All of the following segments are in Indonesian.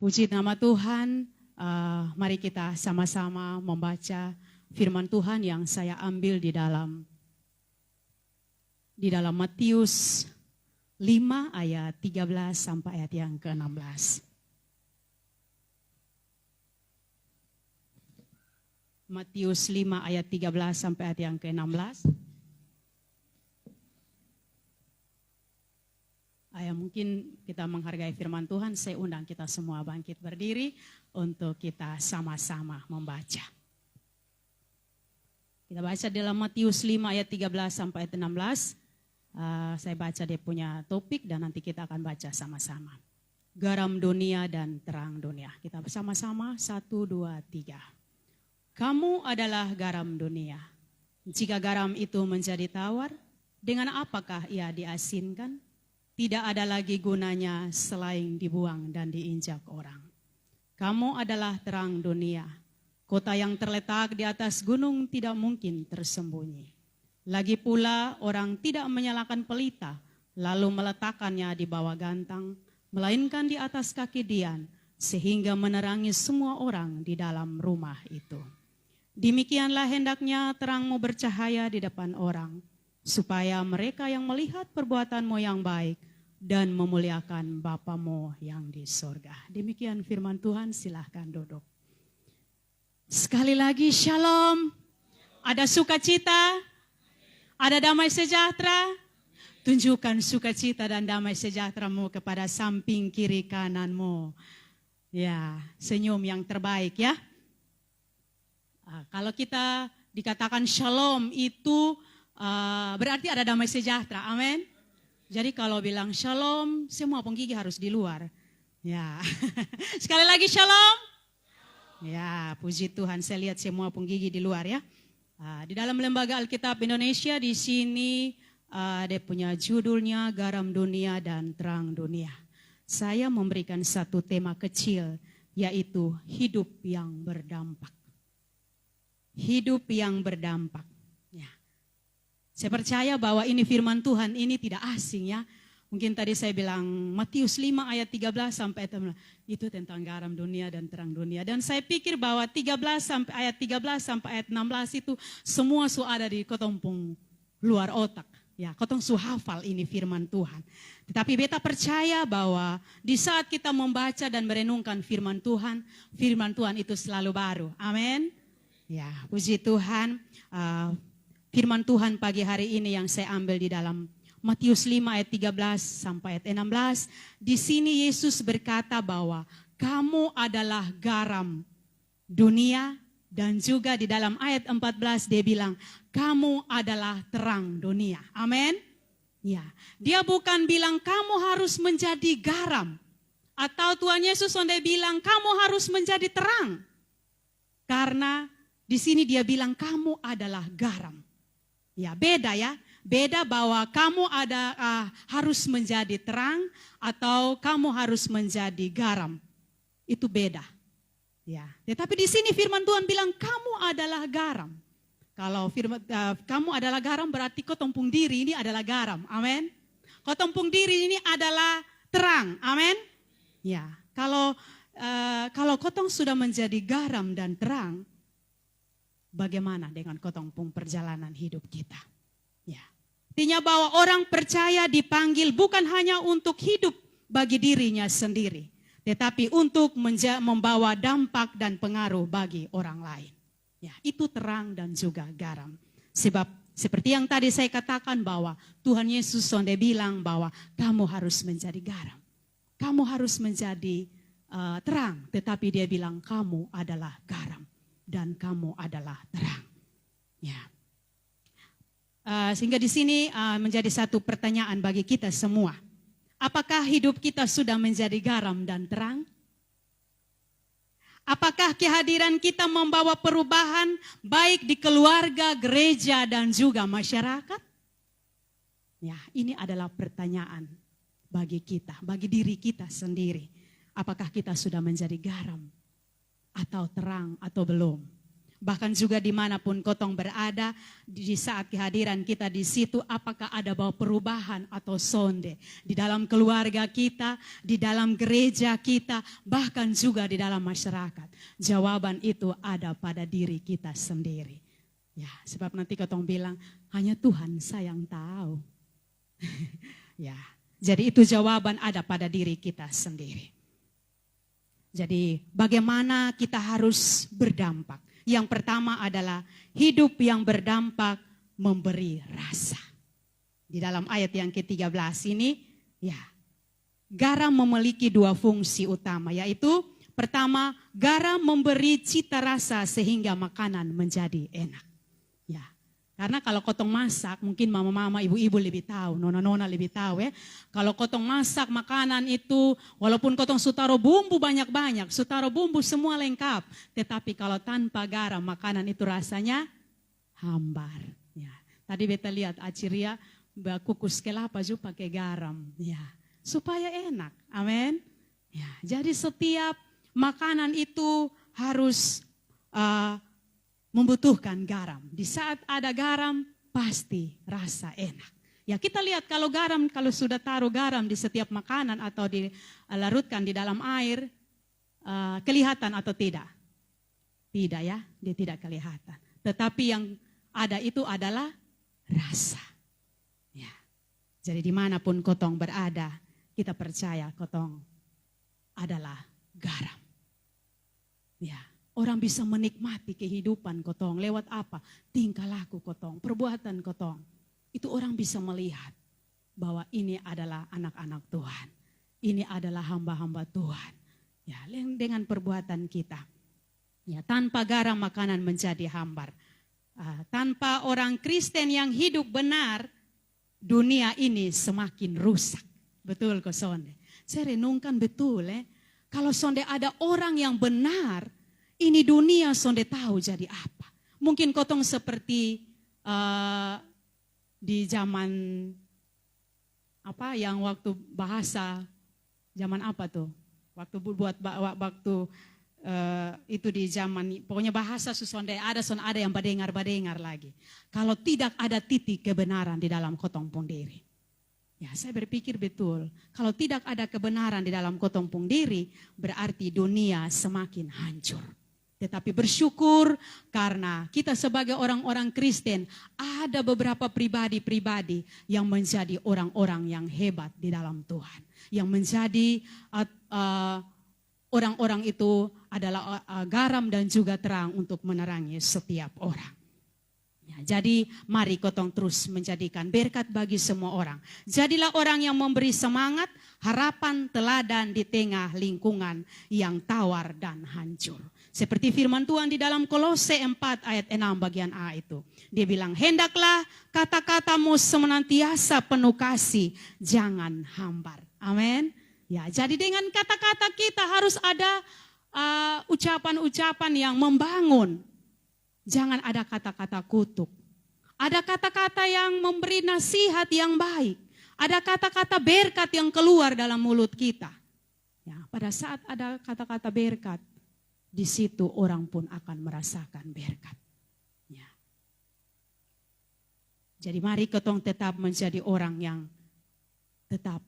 Puji nama Tuhan, mari kita sama-sama membaca firman Tuhan yang saya ambil di dalam Matius 5 ayat 13 sampai ayat yang ke-16. Matius 5 ayat 13 sampai ayat yang ke-16. Mungkin kita menghargai firman Tuhan, saya undang kita semua bangkit berdiri untuk kita sama-sama membaca. Kita baca dalam Matius 5 ayat 13 sampai ayat 16. Saya baca dia punya topik dan nanti kita akan baca sama-sama. Garam dunia dan terang dunia. Kita bersama-sama, 1, 2, 3. Kamu adalah garam dunia. Jika garam itu menjadi tawar, dengan apakah ia diasinkan? Tidak ada lagi gunanya selain dibuang dan diinjak orang. Kamu adalah terang dunia. Kota yang terletak di atas gunung tidak mungkin tersembunyi. Lagi pula orang tidak menyalakan pelita, lalu meletakkannya di bawah gantang, melainkan di atas kaki dian, sehingga menerangi semua orang di dalam rumah itu. Demikianlah hendaknya terangmu bercahaya di depan orang, supaya mereka yang melihat perbuatanmu yang baik dan memuliakan Bapamu yang di sorga. Demikian firman Tuhan, silahkan duduk. Sekali lagi shalom, ada sukacita, ada damai sejahtera. Tunjukkan sukacita dan damai sejahteramu kepada samping kiri kananmu. Ya, senyum yang terbaik ya. Kalau kita dikatakan shalom itu berarti ada damai sejahtera, amin. Jadi kalau bilang shalom, semua penggigi harus di luar. Ya, sekali lagi shalom. Ya, puji Tuhan, saya lihat semua penggigi di luar ya. Di dalam Lembaga Alkitab Indonesia di sini dia punya judulnya Garam Dunia dan Terang Dunia. Saya memberikan satu tema kecil, yaitu hidup yang berdampak. Hidup yang berdampak. Saya percaya bahwa ini firman Tuhan, ini tidak asing ya. Mungkin tadi saya bilang Matius 5 ayat 13 sampai ayat 16. Itu tentang garam dunia dan terang dunia. Dan saya pikir bahwa 13 sampai ayat 16 itu semua ada di kotompung luar otak. Ya, kotong hafal ini firman Tuhan. Tetapi beta percaya bahwa di saat kita membaca dan merenungkan firman Tuhan itu selalu baru. Amin. Ya, puji Tuhan. Firman Tuhan pagi hari ini yang saya ambil di dalam Matius 5 ayat 13 sampai ayat 16. Di sini Yesus berkata bahwa kamu adalah garam dunia, dan juga di dalam ayat 14 dia bilang kamu adalah terang dunia. Amin. Ya, dia bukan bilang kamu harus menjadi garam, atau Tuhan Yesus dia bilang kamu harus menjadi terang. Karena di sini dia bilang kamu adalah garam. Ya, beda ya. Beda bahwa kamu harus menjadi terang atau kamu harus menjadi garam. Itu beda. Ya. Tetapi di sini firman Tuhan bilang kamu adalah garam. Kalau kamu adalah garam berarti kau tompung diri ini adalah garam. Amin. Kau tompung diri ini adalah terang. Amin. Ya. Kalau kotong sudah menjadi garam dan terang, bagaimana dengan kotompung perjalanan hidup kita? Ya. Artinya bahwa orang percaya dipanggil bukan hanya untuk hidup bagi dirinya sendiri, tetapi untuk membawa dampak dan pengaruh bagi orang lain. Ya, itu terang dan juga garam. Sebab seperti yang tadi saya katakan bahwa Tuhan Yesus dia bilang bahwa kamu harus menjadi garam. Kamu harus menjadi terang, tetapi dia bilang kamu adalah garam. Dan kamu adalah terang. Ya. Sehingga di sini menjadi satu pertanyaan bagi kita semua. Apakah hidup kita sudah menjadi garam dan terang? Apakah kehadiran kita membawa perubahan baik di keluarga, gereja, dan juga masyarakat? Ya, ini adalah pertanyaan bagi kita, bagi diri kita sendiri. Apakah kita sudah menjadi garam? Atau terang atau belum. Bahkan juga dimanapun kotong berada, di saat kehadiran kita di situ, apakah ada bawa perubahan atau sonde. Di dalam keluarga kita, di dalam gereja kita, bahkan juga di dalam masyarakat. Jawaban itu ada pada diri kita sendiri. Ya, sebab nanti kotong bilang, hanya Tuhan saya yang tahu. Ya, jadi itu jawaban ada pada diri kita sendiri. Jadi bagaimana kita harus berdampak? Yang pertama adalah hidup yang berdampak memberi rasa. Di dalam ayat yang ke-13 ini, ya, garam memiliki dua fungsi utama, yaitu pertama, garam memberi cita rasa sehingga makanan menjadi enak. Ya, karena kalau kotong masak, mungkin mama-mama, ibu-ibu lebih tahu, nona-nona lebih tahu ya. Kalau kotong masak makanan itu, walaupun kotong sutaro bumbu banyak-banyak, sutaro bumbu semua lengkap. Tetapi kalau tanpa garam, makanan itu rasanya hambar. Ya. Tadi beta lihat Aciria kukus kelapa juga pakai garam. Ya. Supaya enak, amin. Ya. Jadi setiap makanan itu harus membutuhkan garam. Di saat ada garam, pasti rasa enak. Ya, kita lihat kalau garam, kalau sudah taruh garam di setiap makanan atau dilarutkan di dalam air, kelihatan atau tidak? Tidak ya, dia tidak kelihatan. Tetapi yang ada itu adalah rasa. Ya. Jadi dimanapun kotong berada, kita percaya kotong adalah garam. Ya. Orang bisa menikmati kehidupan kotong lewat apa? Tingkah laku kotong, perbuatan kotong. Itu orang bisa melihat bahwa ini adalah anak-anak Tuhan. Ini adalah hamba-hamba Tuhan. Ya, dengan perbuatan kita. Ya, tanpa garam makanan menjadi hambar. Tanpa orang Kristen yang hidup benar, dunia ini semakin rusak. Betul kok Sonde? Saya renungkan betul kalau Sonde ada orang yang benar, ini dunia sonde tahu jadi apa. Mungkin kotong seperti di zaman apa yang waktu bahasa zaman apa tuh? Waktu buat waktu itu di zaman pokoknya bahasa susonde ada yang badengar lagi. Kalau tidak ada titik kebenaran di dalam kotong pun diri. Ya, saya berpikir betul. Kalau tidak ada kebenaran di dalam kotong pun diri, berarti dunia semakin hancur. Tetapi bersyukur karena kita sebagai orang-orang Kristen ada beberapa pribadi-pribadi yang menjadi orang-orang yang hebat di dalam Tuhan. Yang menjadi orang-orang itu adalah garam dan juga terang untuk menerangi setiap orang. Ya, jadi mari kotong terus menjadikan berkat bagi semua orang. Jadilah orang yang memberi semangat, harapan, teladan di tengah lingkungan yang tawar dan hancur. Seperti firman Tuhan di dalam Kolose 4 ayat 6 bagian A itu. Dia bilang, hendaklah kata-katamu senantiasa penuh kasih, jangan hambar. Amin. Ya, jadi dengan kata-kata kita harus ada ucapan-ucapan yang membangun. Jangan ada kata-kata kutuk. Ada kata-kata yang memberi nasihat yang baik. Ada kata-kata berkat yang keluar dalam mulut kita. Ya, pada saat ada kata-kata berkat, di situ orang pun akan merasakan berkat. Ya. Jadi mari kotong tetap menjadi orang yang tetap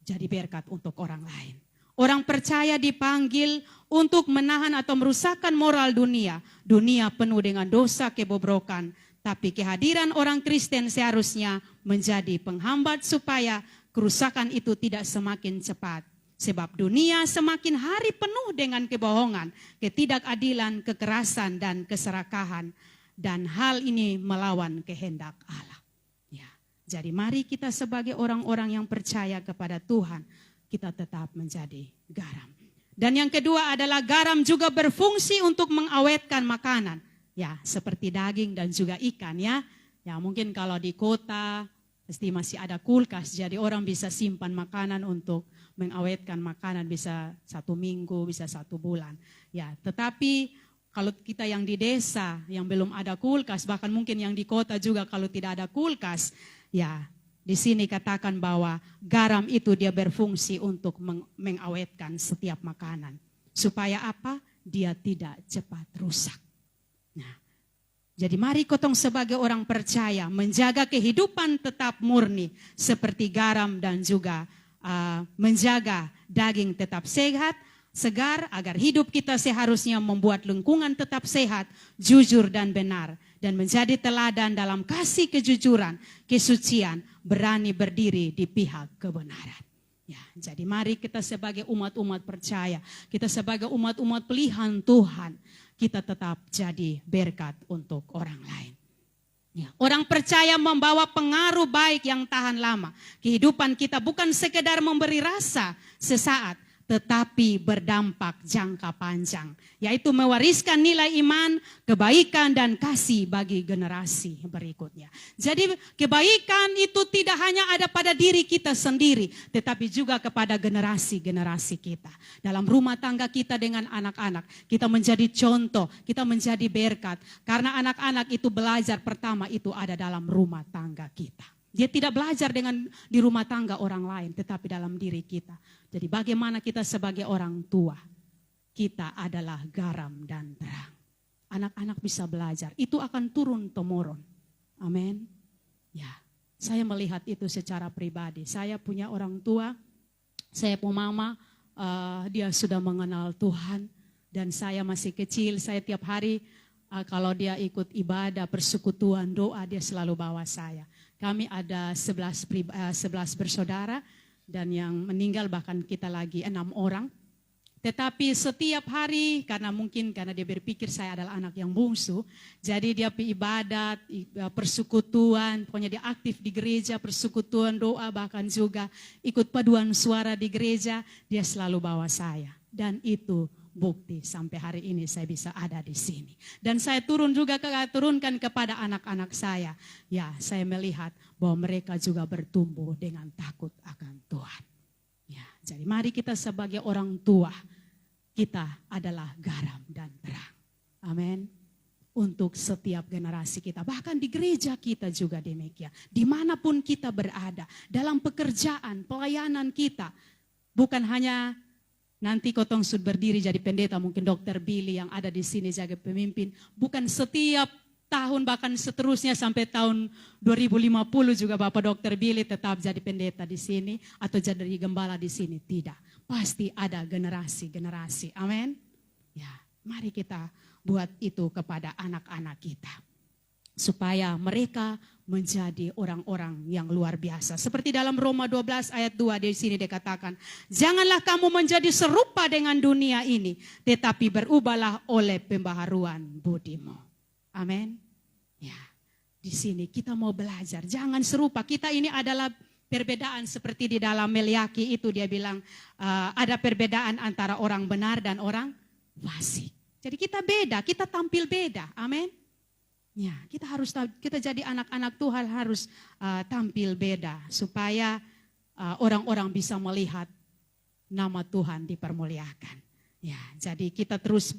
jadi berkat untuk orang lain. Orang percaya dipanggil untuk menahan atau merusakkan moral dunia. Dunia penuh dengan dosa kebobrokan. Tapi kehadiran orang Kristen seharusnya menjadi penghambat supaya kerusakan itu tidak semakin cepat. Sebab dunia semakin hari penuh dengan kebohongan, ketidakadilan, kekerasan, dan keserakahan. Dan hal ini melawan kehendak Allah. Ya. Jadi mari kita sebagai orang-orang yang percaya kepada Tuhan, kita tetap menjadi garam. Dan yang kedua adalah garam juga berfungsi untuk mengawetkan makanan. Ya, seperti daging dan juga ikan ya. Ya, mungkin kalau di kota pasti masih ada kulkas, jadi orang bisa simpan makanan untuk mengawetkan makanan bisa 1 minggu, bisa 1 bulan. Ya, tetapi kalau kita yang di desa yang belum ada kulkas, bahkan mungkin yang di kota juga kalau tidak ada kulkas, ya di sini katakan bahwa garam itu dia berfungsi untuk mengawetkan setiap makanan. Supaya apa? Dia tidak cepat rusak. Nah, jadi mari kotong sebagai orang percaya menjaga kehidupan tetap murni seperti garam dan juga menjaga daging tetap sehat, segar agar hidup kita seharusnya membuat lingkungan tetap sehat, jujur dan benar. Dan menjadi teladan dalam kasih kejujuran, kesucian, berani berdiri di pihak kebenaran. Ya, jadi mari kita sebagai umat-umat percaya, kita sebagai umat-umat pilihan Tuhan, kita tetap jadi berkat untuk orang lain. Ya, orang percaya membawa pengaruh baik yang tahan lama. Kehidupan kita bukan sekedar memberi rasa sesaat, tetapi berdampak jangka panjang, yaitu mewariskan nilai iman, kebaikan dan kasih bagi generasi berikutnya. Jadi kebaikan itu tidak hanya ada pada diri kita sendiri, tetapi juga kepada generasi-generasi kita. Dalam rumah tangga kita dengan anak-anak, kita menjadi contoh, kita menjadi berkat. Karena anak-anak itu belajar pertama itu ada dalam rumah tangga kita. Dia tidak belajar di rumah tangga orang lain, tetapi dalam diri kita. Jadi bagaimana kita sebagai orang tua, kita adalah garam dan terang. Anak-anak bisa belajar, itu akan turun-temurun. Amin. Ya, saya melihat itu secara pribadi. Saya punya orang tua, saya punya mama, dia sudah mengenal Tuhan. Dan saya masih kecil, saya tiap hari kalau dia ikut ibadah, persekutuan, doa, dia selalu bawa saya. Kami ada 11 bersaudara dan yang meninggal bahkan kita lagi 6 orang. Tetapi setiap hari karena dia berpikir saya adalah anak yang bungsu. Jadi dia ibadat, persekutuan, pokoknya dia aktif di gereja, persekutuan, doa, bahkan juga ikut paduan suara di gereja. Dia selalu bawa saya dan itu bukti sampai hari ini saya bisa ada di sini. Dan saya turunkan kepada anak-anak saya. Ya, saya melihat bahwa mereka juga bertumbuh dengan takut akan Tuhan. Ya, jadi mari kita sebagai orang tua, kita adalah garam dan terang. Amin. Untuk setiap generasi kita, bahkan di gereja kita juga demikian. Dimanapun kita berada, dalam pekerjaan, pelayanan kita, bukan hanya nanti kotong sudah berdiri jadi pendeta, mungkin Dokter Billy yang ada di sini jaga pemimpin. Bukan setiap tahun bahkan seterusnya sampai tahun 2050 juga Bapak Dokter Billy tetap jadi pendeta di sini atau jadi gembala di sini. Tidak, pasti ada generasi-generasi. Amin. Ya, mari kita buat itu kepada anak-anak kita. Supaya mereka menjadi orang-orang yang luar biasa. Seperti dalam Roma 12 ayat 2 di sini dikatakan, janganlah kamu menjadi serupa dengan dunia ini, tetapi berubahlah oleh pembaharuan budimu. Amin. Ya, di sini kita mau belajar, jangan serupa. Kita ini adalah perbedaan seperti di dalam Meliaki itu dia bilang ada perbedaan antara orang benar dan orang fasik. Jadi kita beda, kita tampil beda. Amin. Ya, kita jadi anak-anak Tuhan harus tampil beda supaya orang-orang bisa melihat nama Tuhan dipermuliakan. Ya, jadi kita terus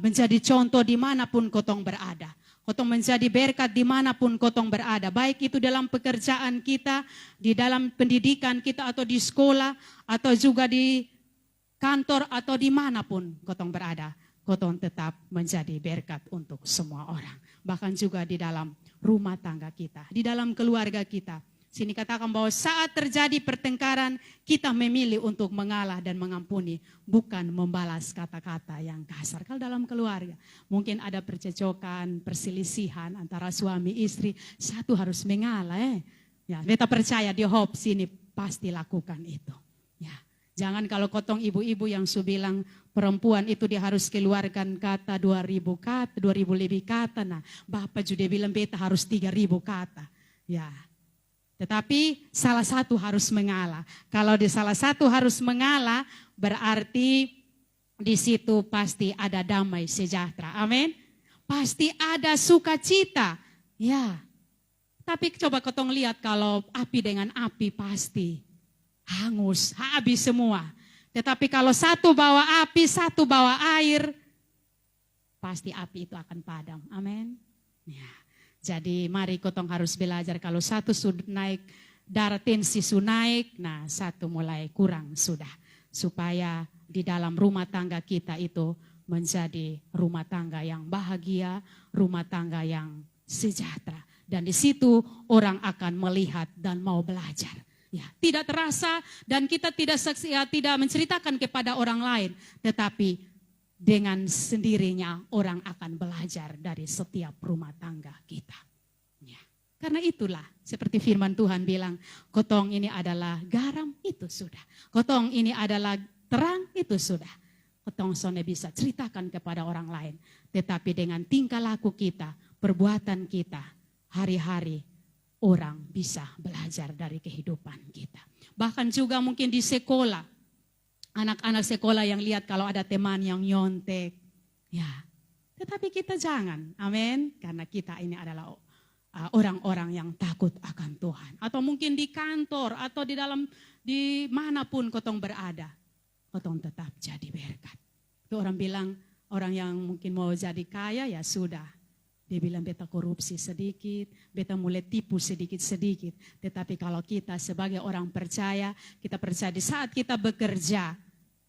menjadi contoh dimanapun kotong berada. Kotong menjadi berkat dimanapun kotong berada. Baik itu dalam pekerjaan kita, di dalam pendidikan kita atau di sekolah atau juga di kantor atau dimanapun kotong berada. Kotong tetap menjadi berkat untuk semua orang. Bahkan juga di dalam rumah tangga kita, di dalam keluarga kita. Sini katakan bahwa saat terjadi pertengkaran, kita memilih untuk mengalah dan mengampuni, bukan membalas kata-kata yang kasar. Kalau dalam keluarga, mungkin ada percecokan, perselisihan antara suami istri, satu harus mengalah. Ya, beta percaya di Hope sini pasti lakukan itu. Ya. Jangan kalau kotong ibu-ibu yang bilang perempuan itu dia harus keluarkan kata 2000 kata, 2000 lebih kata. Nah, Bapak juga bilang beta harus 3000 kata. Ya. Tetapi salah satu harus mengalah. Kalau di salah satu harus mengalah, berarti di situ pasti ada damai sejahtera. Amin. Pasti ada sukacita. Ya. Tapi coba kotong lihat kalau api dengan api pasti hangus, habis semua. Tetapi kalau satu bawa api, satu bawa air, pasti api itu akan padam. Amin. Ya. Jadi mari kotong harus belajar kalau satu sudah naik, darah tensi sudah naik, nah satu mulai kurang sudah. Supaya di dalam rumah tangga kita itu menjadi rumah tangga yang bahagia, rumah tangga yang sejahtera. Dan di situ orang akan melihat dan mau belajar. Ya, tidak terasa dan kita tidak menceritakan kepada orang lain, tetapi dengan sendirinya orang akan belajar dari setiap rumah tangga kita. Ya. Karena itulah seperti firman Tuhan bilang, kotong ini adalah garam, itu sudah. Kotong ini adalah terang, itu sudah. Kotong sone bisa ceritakan kepada orang lain. Tetapi dengan tingkah laku kita, perbuatan kita, hari-hari orang bisa belajar dari kehidupan kita. Bahkan juga mungkin di sekolah, anak-anak sekolah yang lihat kalau ada teman yang nyontek, ya. Tetapi kita jangan, amin. Karena kita ini adalah orang-orang yang takut akan Tuhan. Atau mungkin di kantor atau di manapun kotong berada, kotong tetap jadi berkat. Itu orang bilang, orang yang mungkin mau jadi kaya ya sudah. Dia bilang beta korupsi sedikit, beta mulai tipu sedikit-sedikit. Tetapi kalau kita sebagai orang percaya, kita percaya di saat kita bekerja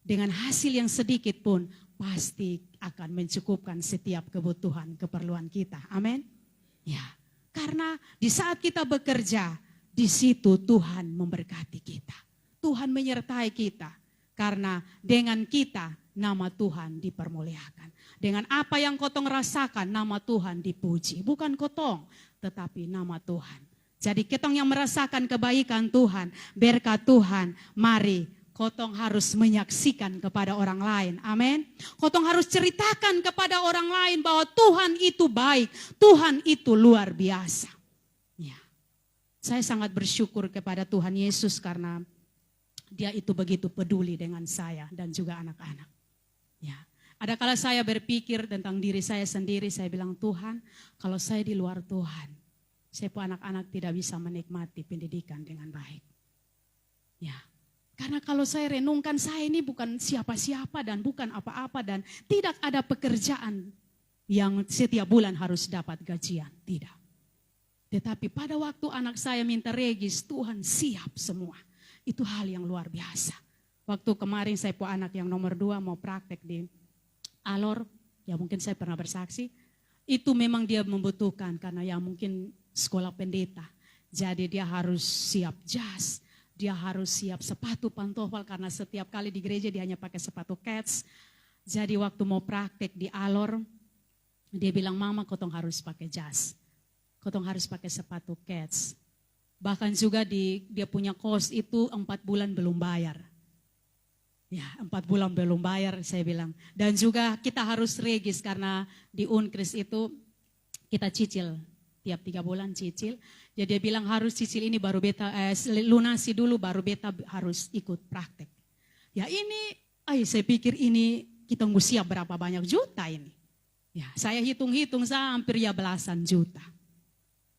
dengan hasil yang sedikit pun pasti akan mencukupkan setiap kebutuhan, keperluan kita. Amin. Ya, karena di saat kita bekerja, di situ Tuhan memberkati kita. Tuhan menyertai kita. Karena dengan kita nama Tuhan dipermuliakan. Dengan apa yang kotong rasakan nama Tuhan dipuji. Bukan kotong tetapi nama Tuhan. Jadi ketong yang merasakan kebaikan Tuhan, berkat Tuhan, mari kotong harus menyaksikan kepada orang lain. Amin. Kotong harus ceritakan kepada orang lain bahwa Tuhan itu baik, Tuhan itu luar biasa. Ya. Saya sangat bersyukur kepada Tuhan Yesus karena Dia itu begitu peduli dengan saya dan juga anak-anak. Ya. Ada kala saya berpikir tentang diri saya sendiri, saya bilang Tuhan, kalau saya di luar Tuhan, saya pun anak-anak tidak bisa menikmati pendidikan dengan baik. Ya. Karena kalau saya renungkan saya ini bukan siapa-siapa dan bukan apa-apa dan tidak ada pekerjaan yang setiap bulan harus dapat gajian, tidak. Tetapi pada waktu anak saya minta regis, Tuhan siap semua. Itu hal yang luar biasa. Waktu kemarin saya punya anak yang nomor 2 mau praktek di Alor, ya mungkin saya pernah bersaksi, itu memang dia membutuhkan karena ya mungkin sekolah pendeta. Jadi dia harus siap jas, dia harus siap sepatu pantofel karena setiap kali di gereja dia hanya pakai sepatu kets. Jadi waktu mau praktek di Alor, dia bilang mama kotong harus pakai jas, kotong harus pakai sepatu kets. Bahkan juga dia punya kos itu 4 bulan belum bayar. Ya 4 bulan belum bayar saya bilang. Dan juga kita harus regis karena di Unkris itu kita cicil. Tiap 3 bulan cicil. Jadi dia bilang harus cicil ini baru beta lunasi dulu baru beta harus ikut praktek. Ya ini saya pikir ini kita nggak siap berapa banyak juta ini. Ya saya hitung-hitung hampir ya belasan juta.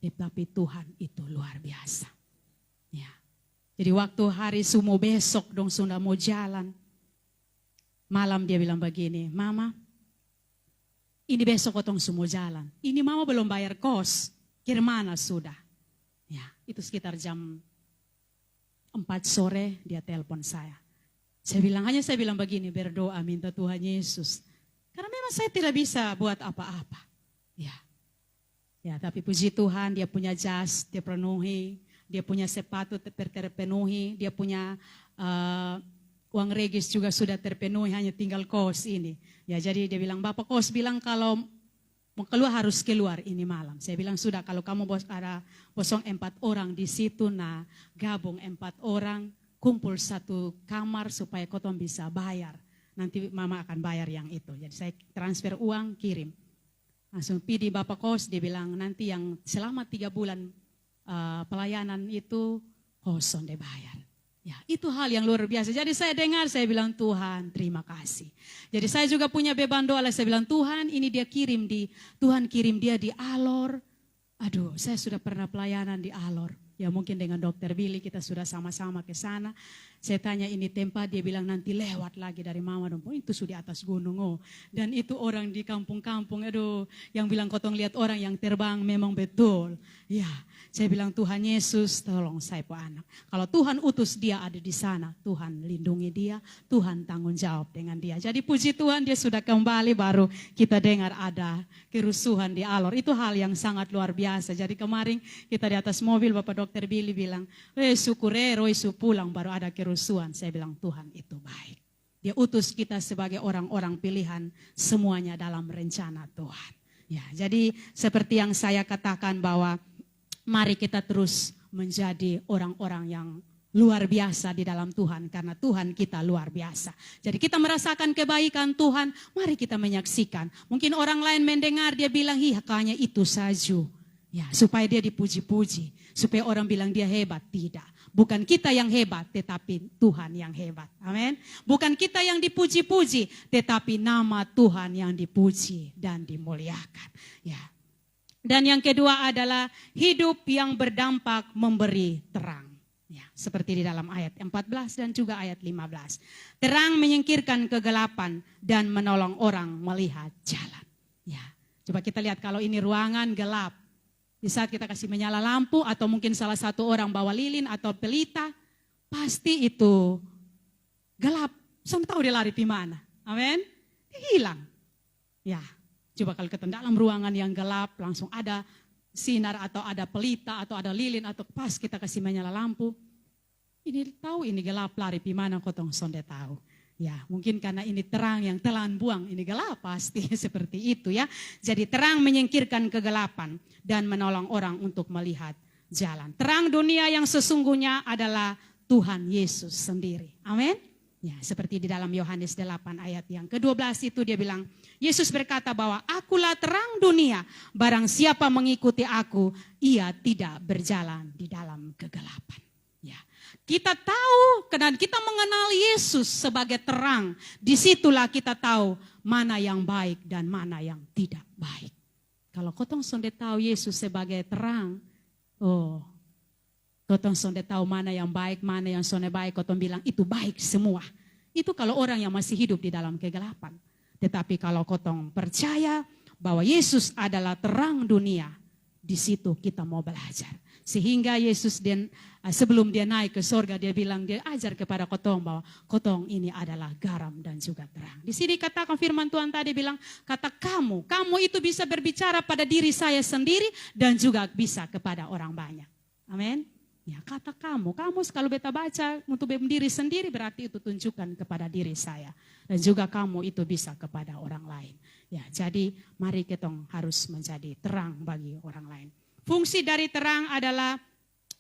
Tetapi Tuhan itu luar biasa. Ya. Jadi waktu hari sumo besok dong sudah mau jalan. Malam dia bilang begini, mama ini besok kotong sumo jalan. Ini mama belum bayar kos, kemana sudah. Ya, itu sekitar jam 4 sore dia telepon saya. Saya bilang begini, berdoa minta Tuhan Yesus. Karena memang saya tidak bisa buat apa-apa. Ya. Ya, tapi puji Tuhan dia punya jas, dia penuhi, dia punya sepatu terpenuhi, dia punya uang regis juga sudah terpenuhi, hanya tinggal kos ini. Ya, jadi dia bilang, Bapak kos bilang kalau mau keluar harus keluar ini malam. Saya bilang sudah kalau kamu ada kosong 4 orang di situ, nah gabung 4 orang, kumpul satu kamar supaya kotong bisa bayar. Nanti mama akan bayar yang itu. Jadi saya transfer uang, kirim. Langsung pilih Bapak kos, dia bilang nanti yang selama 3 bulan pelayanan itu kosong dia bayar. Ya, itu hal yang luar biasa. Jadi saya dengar, saya bilang Tuhan terima kasih. Jadi saya juga punya beban doa, saya bilang Tuhan ini Tuhan kirim dia di Alor. Aduh, saya sudah pernah pelayanan di Alor. Ya mungkin dengan Dr. Billy kita sudah sama-sama ke sana. Saya tanya ini tempat, dia bilang nanti lewat lagi dari Mama dong. Itu sudah di atas gunung. Oh. Dan itu orang di kampung-kampung, aduh, yang bilang kotong lihat orang yang terbang memang betul. Ya, saya bilang Tuhan Yesus tolong saya po anak. Kalau Tuhan utus dia ada di sana, Tuhan lindungi dia, Tuhan tanggung jawab dengan dia. Jadi puji Tuhan dia sudah kembali, baru kita dengar ada kerusuhan di Alor. Itu hal yang sangat luar biasa. Jadi kemarin kita di atas mobil Bapak Dokter Billy bilang, syukurero isu pulang baru ada kerusuhan. Saya bilang Tuhan itu baik. Dia utus kita sebagai orang-orang pilihan semuanya dalam rencana Tuhan. Ya, jadi seperti yang saya katakan bahwa mari kita terus menjadi orang-orang yang luar biasa di dalam Tuhan. Karena Tuhan kita luar biasa. Jadi kita merasakan kebaikan Tuhan, mari kita menyaksikan. Mungkin orang lain mendengar dia bilang, hanya itu saja. Ya, supaya dia dipuji-puji. Supaya orang bilang dia hebat. Tidak. Bukan kita yang hebat, tetapi Tuhan yang hebat. Amin. Bukan kita yang dipuji-puji, tetapi nama Tuhan yang dipuji dan dimuliakan. Ya. Dan yang kedua adalah hidup yang berdampak memberi terang. Ya, seperti di dalam ayat 14 dan juga ayat 15. Terang menyingkirkan kegelapan dan menolong orang melihat jalan. Ya, coba kita lihat kalau ini ruangan gelap. Di saat kita kasih menyala lampu atau mungkin salah satu orang bawa lilin atau pelita, pasti itu gelap. Saya tahu dia lari di mana. Amin. Dia hilang. Ya, coba kalau kita dalam ruangan yang gelap langsung ada sinar atau ada pelita atau ada lilin atau pas kita kasih menyala lampu. Ini tahu ini gelap lari di mana kotong sonde tahu. Ya, mungkin karena ini terang yang telan buang, ini gelap pasti seperti itu ya. Jadi terang menyingkirkan kegelapan dan menolong orang untuk melihat jalan. Terang dunia yang sesungguhnya adalah Tuhan Yesus sendiri. Amin. Ya, seperti di dalam Yohanes 8 ayat yang ke-12 itu dia bilang, Yesus berkata bahwa akulah terang dunia, barang siapa mengikuti aku, ia tidak berjalan di dalam kegelapan. Ya. Kita tahu dan kita mengenal Yesus sebagai terang. Disitulah kita tahu mana yang baik dan mana yang tidak baik. Kalau kotong sonde tahu Yesus sebagai terang, kotong sonde tahu mana yang baik, mana yang sonde baik, kotong bilang itu baik semua. Itu kalau orang yang masih hidup di dalam kegelapan. Tetapi kalau kotong percaya bahwa Yesus adalah terang dunia, di situ kita mau belajar. Sehingga Yesus sebelum dia naik ke surga dia bilang, dia ajar kepada kotong bahwa kotong ini adalah garam dan juga terang. Di sini katakan firman Tuhan tadi bilang, kata kamu itu bisa berbicara pada diri saya sendiri dan juga bisa kepada orang banyak. Amin. Ya, kata kamu kalau beta baca untuk diri sendiri berarti itu tunjukkan kepada diri saya. Dan juga kamu itu bisa kepada orang lain. Ya, jadi mari kita harus menjadi terang bagi orang lain. Fungsi dari terang adalah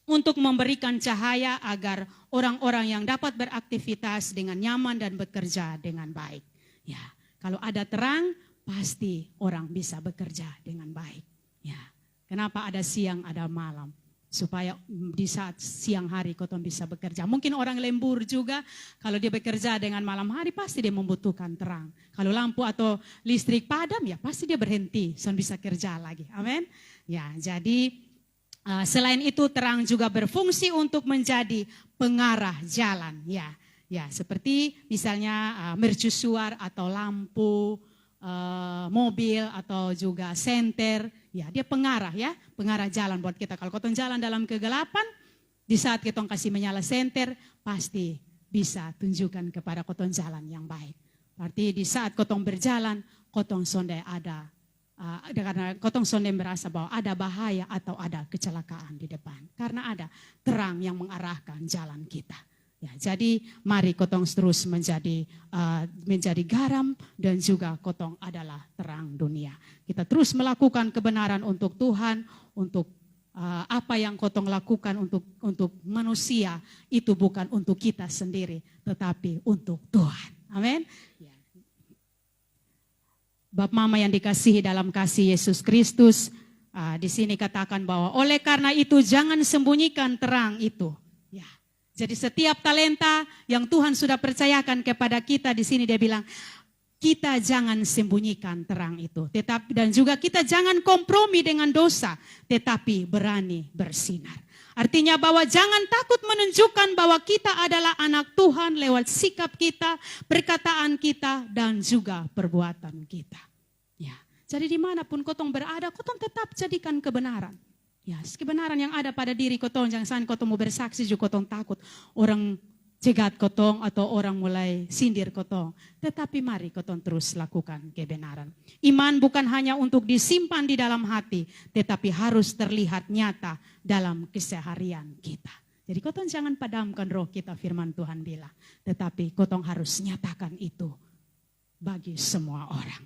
untuk memberikan cahaya agar orang-orang yang dapat beraktivitas dengan nyaman dan bekerja dengan baik. Ya, kalau ada terang pasti orang bisa bekerja dengan baik. Ya, kenapa ada siang ada malam? Supaya di saat siang hari kotong bisa bekerja. Mungkin orang lembur juga, kalau dia bekerja dengan malam hari pasti dia membutuhkan terang. Kalau lampu atau listrik padam ya pasti dia berhenti, so bisa kerja lagi. Amin. Ya, jadi selain itu terang juga berfungsi untuk menjadi pengarah jalan. Ya, seperti misalnya mercusuar atau lampu, mobil atau juga senter. Ya, dia pengarah jalan buat kita. Kalau kotong jalan dalam kegelapan, di saat kita kasih menyala senter, pasti bisa tunjukkan kepada kotong jalan yang baik. Berarti di saat kotong berjalan, kotong sonde karena kotong sonde merasa bahwa ada bahaya atau ada kecelakaan di depan. Karena ada terang yang mengarahkan jalan kita. Ya, jadi mari kotong terus menjadi garam dan juga kotong adalah terang dunia. Kita terus melakukan kebenaran untuk Tuhan, untuk apa yang kotong lakukan untuk manusia itu bukan untuk kita sendiri, tetapi untuk Tuhan. Amin. Ya. Bapak Mama yang dikasihi dalam kasih Yesus Kristus, di sini katakan bahwa oleh karena itu jangan sembunyikan terang itu. Ya. Jadi setiap talenta yang Tuhan sudah percayakan kepada kita di sini dia bilang, kita jangan sembunyikan terang itu. Dan juga kita jangan kompromi dengan dosa, tetapi berani bersinar. Artinya bahwa jangan takut menunjukkan bahwa kita adalah anak Tuhan lewat sikap kita, perkataan kita, dan juga perbuatan kita. Ya, jadi dimanapun kotong berada, kotong tetap jadikan kebenaran. Ya, kebenaran yang ada pada diri kotong, jangan sampai kotong mau bersaksi juga kotong takut orang cegat kotong atau orang mulai sindir kotong. Tetapi mari kotong terus lakukan kebenaran. Iman bukan hanya untuk disimpan di dalam hati, tetapi harus terlihat nyata dalam keseharian kita. Jadi kotong jangan padamkan roh kita, firman Tuhan bilang. Tetapi kotong harus nyatakan itu bagi semua orang.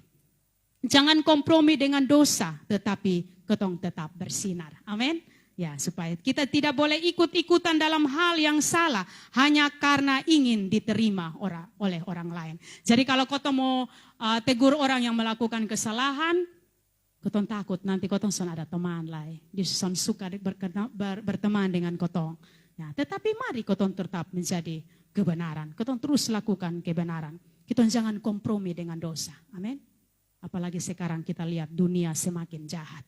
Jangan kompromi dengan dosa, tetapi kotong tetap bersinar. Amin. Ya, supaya kita tidak boleh ikut-ikutan dalam hal yang salah hanya karena ingin diterima oleh orang lain. Jadi kalau kotong mau tegur orang yang melakukan kesalahan, kotong takut nanti kotong son ada teman lain. Dia son suka berteman dengan kotong. Ya, tetapi mari kotong tetap menjadi kebenaran. Kotong terus lakukan kebenaran. Kotong jangan kompromi dengan dosa. Amin. Apalagi sekarang kita lihat dunia semakin jahat.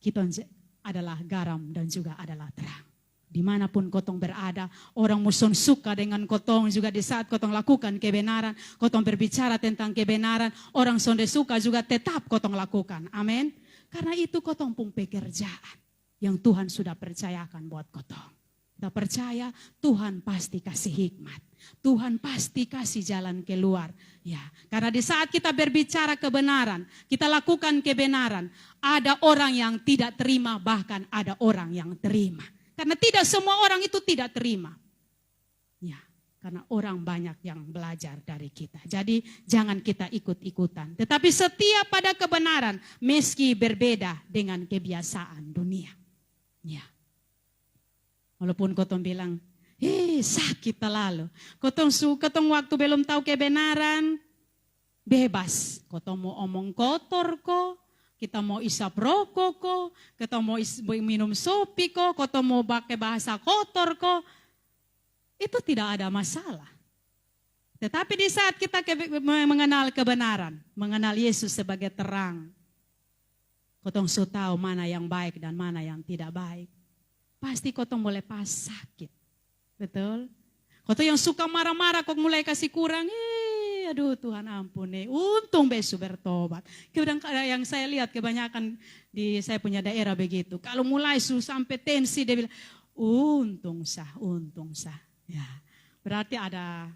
Kotong adalah garam dan juga adalah terang. Dimanapun kotong berada, orang musuh suka dengan kotong juga di saat kotong lakukan kebenaran, kotong berbicara tentang kebenaran, orang sonde suka juga tetap kotong lakukan. Amin. Karena itu kotong pun pekerjaan yang Tuhan sudah percayakan buat kotong. Kita percaya Tuhan pasti kasih hikmat. Tuhan pasti kasih jalan keluar. Ya, karena di saat kita berbicara kebenaran, kita lakukan kebenaran, ada orang yang tidak terima, bahkan ada orang yang terima. Karena tidak semua orang itu tidak terima. Ya, karena orang banyak yang belajar dari kita. Jadi jangan kita ikut-ikutan, tetapi setia pada kebenaran meski berbeda dengan kebiasaan dunia. Ya. Walaupun kotong bilang, sakit lalu. Kotong waktu belum tahu kebenaran, bebas. Kotong mau omong kotor kok, kita mau isap rokok kok, kita mau minum sopi kok, kotong mau pakai bahasa kotor kok. Itu tidak ada masalah. Tetapi di saat kita mengenal kebenaran, mengenal Yesus sebagai terang, kotong sudah tahu mana yang baik dan mana yang tidak baik. Pasti kotong boleh pas sakit. Betul? Kotong yang suka marah-marah kok mulai kasih kurang. Aduh Tuhan ampun. Untung besok bertobat. Yang saya lihat kebanyakan di saya punya daerah begitu. Kalau mulai sampai tensi dia bilang, untung sah. Ya, berarti ada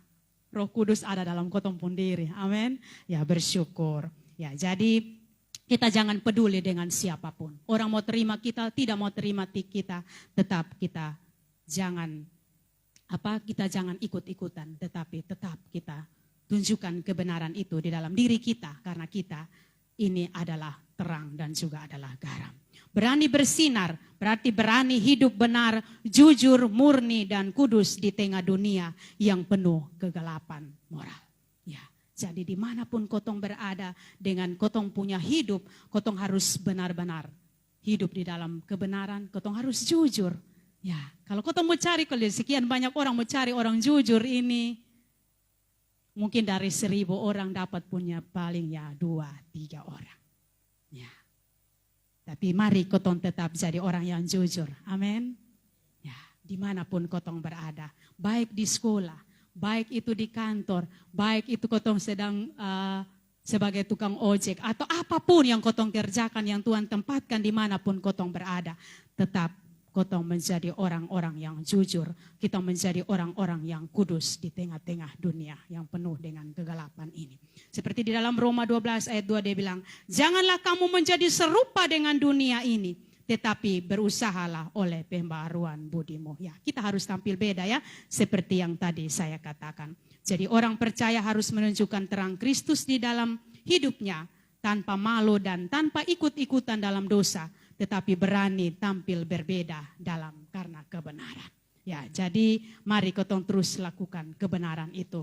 Roh Kudus ada dalam kotong pun diri. Amin. Ya, bersyukur. Ya, jadi kita jangan peduli dengan siapapun. Orang mau terima kita, tidak mau terima kita, tetap kita jangan ikut-ikutan, tetapi tetap kita tunjukkan kebenaran itu di dalam diri kita, karena kita ini adalah terang dan juga adalah garam. Berani bersinar, berarti berani hidup benar, jujur, murni, dan kudus di tengah dunia yang penuh kegelapan moral. Ya. Jadi dimanapun kotong berada dengan kotong punya hidup, kotong harus benar-benar hidup di dalam kebenaran, kotong harus jujur. Ya, kalau kotong mau cari, kalau sekian banyak orang mau cari orang jujur ini, mungkin dari 1000 orang dapat punya paling 2-3 orang. Ya, tapi mari kotong tetap jadi orang yang jujur, amin. Ya, dimanapun kotong berada, baik di sekolah, baik itu di kantor, baik itu kotong sedang sebagai tukang ojek, atau apapun yang kotong kerjakan yang Tuhan tempatkan dimanapun kotong berada, tetap kotong menjadi orang-orang yang jujur, kita menjadi orang-orang yang kudus di tengah-tengah dunia yang penuh dengan kegelapan ini. Seperti di dalam Roma 12 ayat 2 dia bilang, janganlah kamu menjadi serupa dengan dunia ini, tetapi berusahalah oleh pembaharuan budimu. Ya, kita harus tampil beda ya, seperti yang tadi saya katakan. Jadi orang percaya harus menunjukkan terang Kristus di dalam hidupnya, tanpa malu dan tanpa ikut-ikutan dalam dosa, tetapi berani tampil berbeda dalam karena kebenaran. Ya, jadi mari kotong terus lakukan kebenaran itu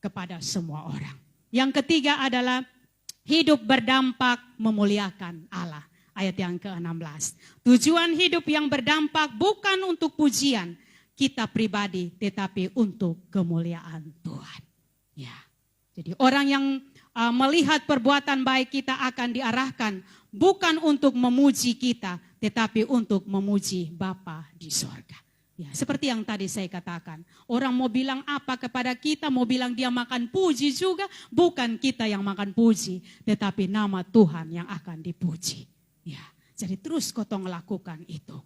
kepada semua orang. Yang ketiga adalah hidup berdampak memuliakan Allah. Ayat yang ke-16. Tujuan hidup yang berdampak bukan untuk pujian kita pribadi, tetapi untuk kemuliaan Tuhan. Ya, jadi orang yang melihat perbuatan baik kita akan diarahkan bukan untuk memuji kita, tetapi untuk memuji Bapa di sorga. Ya, seperti yang tadi saya katakan, orang mau bilang apa kepada kita, mau bilang dia makan puji juga, bukan kita yang makan puji, tetapi nama Tuhan yang akan dipuji. Ya, jadi terus kotong lakukan itu.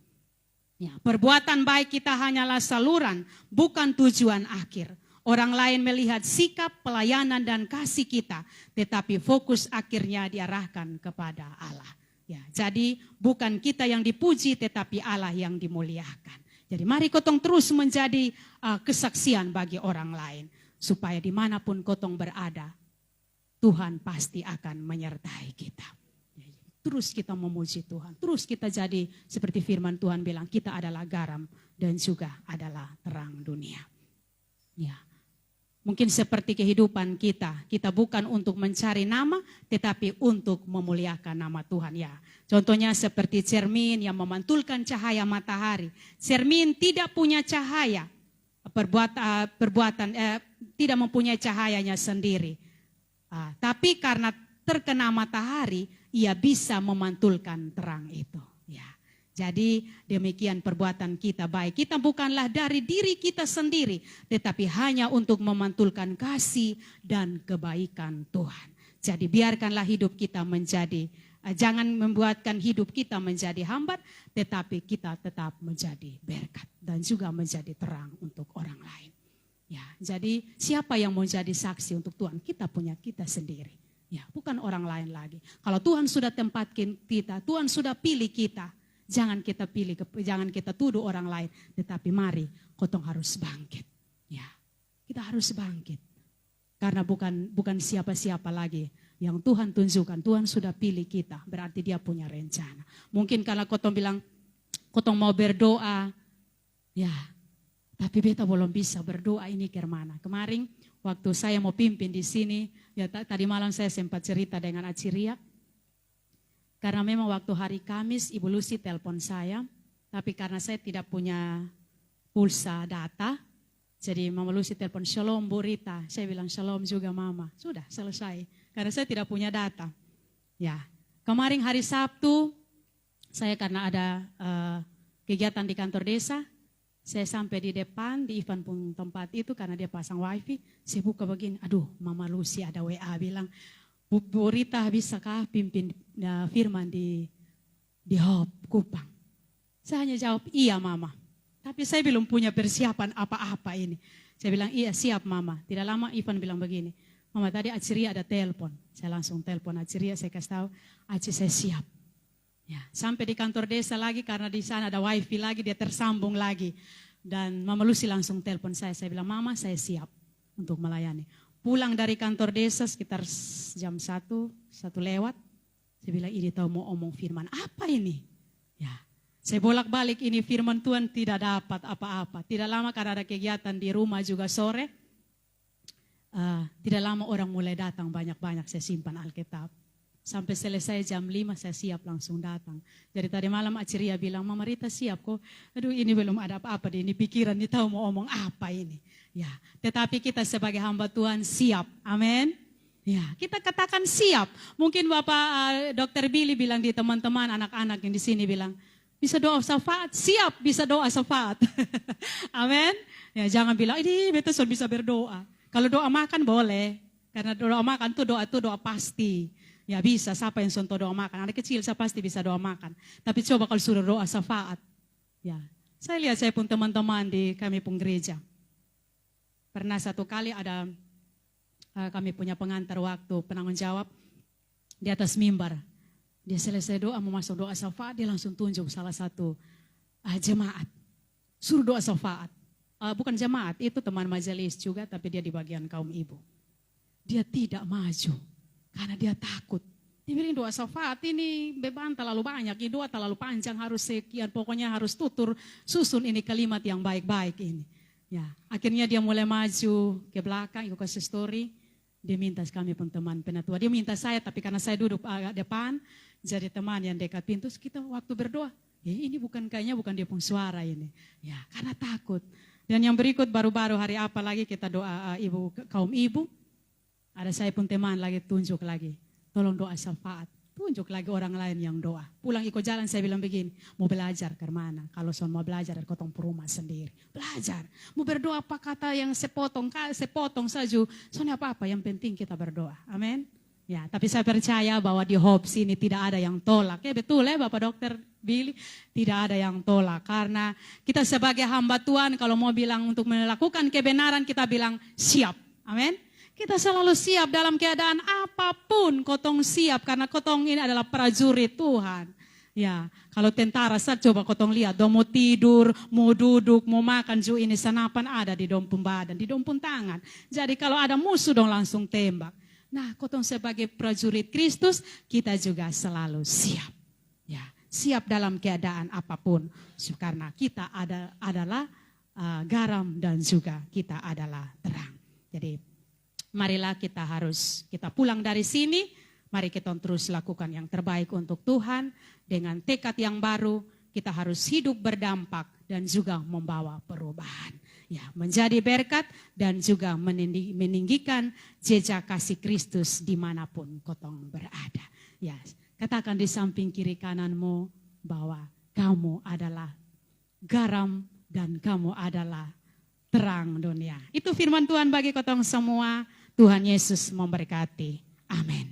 Ya, perbuatan baik kita hanyalah saluran, bukan tujuan akhir. Orang lain melihat sikap, pelayanan, dan kasih kita, tetapi fokus akhirnya diarahkan kepada Allah. Ya, jadi bukan kita yang dipuji, tetapi Allah yang dimuliakan. Jadi mari kotong terus menjadi kesaksian bagi orang lain. Supaya dimanapun kotong berada, Tuhan pasti akan menyertai kita. Terus kita memuji Tuhan. Terus kita jadi seperti firman Tuhan bilang, kita adalah garam dan juga adalah terang dunia. Ya. Mungkin seperti kehidupan kita bukan untuk mencari nama, tetapi untuk memuliakan nama Tuhan. Ya, contohnya seperti cermin yang memantulkan cahaya matahari. Cermin tidak punya cahaya, tidak mempunyai cahayanya sendiri. Tapi karena terkena matahari, ia bisa memantulkan terang itu. Ya. Jadi demikian perbuatan kita baik. Kita bukanlah dari diri kita sendiri, tetapi hanya untuk memantulkan kasih dan kebaikan Tuhan. Jadi biarkanlah hidup kita menjadi, jangan membuatkan hidup kita menjadi hambat, tetapi kita tetap menjadi berkat dan juga menjadi terang untuk orang lain. Ya, jadi siapa yang mau jadi saksi untuk Tuhan? Kita punya kita sendiri. Ya, bukan orang lain lagi. Kalau Tuhan sudah tempatkan kita, Tuhan sudah pilih kita. Jangan kita pilih, jangan kita tuduh orang lain, tetapi mari kotong harus bangkit. Ya, kita harus bangkit. Karena bukan siapa-siapa lagi yang Tuhan tunjukkan. Tuhan sudah pilih kita, berarti dia punya rencana. Mungkin kalau kotong bilang, kotong mau berdoa, ya, tapi beta belum bisa berdoa ini kemana. Kemarin waktu saya mau pimpin di sini, ya tadi malam saya sempat cerita dengan Aciria. Karena memang waktu hari Kamis Ibu Lucy telepon saya, tapi karena saya tidak punya pulsa data, jadi Mama Lucy telepon, "Shalom Bu Rita." Saya bilang, "Shalom juga Mama." Sudah selesai, karena saya tidak punya data. Ya, kemarin hari Sabtu, saya karena ada kegiatan di kantor desa, saya sampai di depan, di Ivan pun tempat itu karena dia pasang wifi, saya buka begini, aduh Mama Lucy ada WA bilang, "Bu Rita bisakah pimpin firman di Hop Kupang?" Saya hanya jawab, "Iya Mama." Tapi saya belum punya persiapan apa-apa ini. Saya bilang, "Iya siap Mama." Tidak lama Ivan bilang begini, "Mama tadi Aciria ada telepon." Saya langsung telepon Aciria, saya kasih tahu, "Aci saya siap." Ya, sampai di kantor desa lagi karena di sana ada wifi lagi, dia tersambung lagi. Dan Mama Lucy langsung telepon saya bilang, "Mama saya siap untuk melayani." Pulang dari kantor desa sekitar jam 1 lewat. Saya bilang, "Ini tahu mau omong firman apa ini?" Ya, saya bolak-balik ini firman Tuhan tidak dapat apa-apa. Tidak lama karena ada kegiatan di rumah juga sore. Tidak lama orang mulai datang banyak-banyak, saya simpan Alkitab. Sampai selesai jam 5 saya siap langsung datang. Jadi tadi malam Aciria bilang, "Mama Rita siap kok." Aduh ini belum ada apa-apa ini pikiran, ini tahu mau omong apa ini. Ya, tetapi kita sebagai hamba Tuhan siap. Amin. Ya, kita katakan siap. Mungkin Bapak Dr. Billy bilang di teman-teman anak-anak yang di sini bilang, "Bisa doa syafaat?" Siap, bisa doa syafaat. Amin. Ya, jangan bilang, "Ini betul sudah bisa berdoa." Kalau doa makan boleh. Karena doa makan itu doa pasti. Ya bisa, siapa yang contoh doa makan. Anak kecil saya pasti bisa doa makan. Tapi coba kalau suruh doa syafaat. Ya, saya lihat saya pun teman-teman di kami pun gereja. Pernah satu kali ada kami punya pengantar waktu penanggung jawab di atas mimbar. Dia selesai doa mau masuk doa syafaat, dia langsung tunjuk salah satu jemaat. Suruh doa syafaat. Bukan jemaat, itu teman majelis juga, tapi dia di bagian kaum ibu. Dia tidak maju karena dia takut. Dia bilang doa syafaat ini beban terlalu banyak, ini doa terlalu panjang, harus sekian, pokoknya harus tutur susun ini kalimat yang baik-baik ini. Ya, akhirnya dia mulai maju ke belakang, ikut kasih story. Dia minta kami pun teman penatua. Dia minta saya, tapi karena saya duduk agak depan, jadi teman yang dekat pintu, kita waktu berdoa, ini kayaknya bukan dia pun suara ini. Ya, karena takut. Dan yang berikut baru-baru hari apa lagi kita doa kaum ibu. Ada saya pun teman lagi tunjuk lagi. Tolong doa syafaat. tunjuk lagi orang lain yang doa. Pulang ikut jalan saya bilang begini, mau belajar ke mana? Kalau soal mau belajar dari kotong rumah sendiri. Belajar. Mau berdoa apa kata yang sepotong saja. Soalnya apa-apa, yang penting kita berdoa. Amin. Ya, tapi saya percaya bahwa di Hope sini tidak ada yang tolak. Ya betul ya Bapak Dokter Billy, tidak ada yang tolak. Karena kita sebagai hamba Tuhan kalau mau bilang untuk melakukan kebenaran kita bilang siap. Amin. Kita selalu siap dalam keadaan apapun, kotong siap karena kotong ini adalah prajurit Tuhan. Ya, kalau tentara saya coba kotong lihat, dong mau tidur, mau duduk, mau makan, ini senapan ada di dompun badan, di dompun tangan. Jadi kalau ada musuh dong langsung tembak. Nah, kotong sebagai prajurit Kristus kita juga selalu siap. Ya, siap dalam keadaan apapun, karena kita adalah garam dan juga kita adalah terang. Jadi marilah kita pulang dari sini, mari kita terus lakukan yang terbaik untuk Tuhan. Dengan tekad yang baru, kita harus hidup berdampak dan juga membawa perubahan. Ya, menjadi berkat dan juga meninggikan jejak kasih Kristus dimanapun kotong berada. Ya, katakan di samping kiri kananmu bahwa kamu adalah garam dan kamu adalah terang dunia. Itu firman Tuhan bagi kotong semua. Tuhan Yesus memberkati. Amin.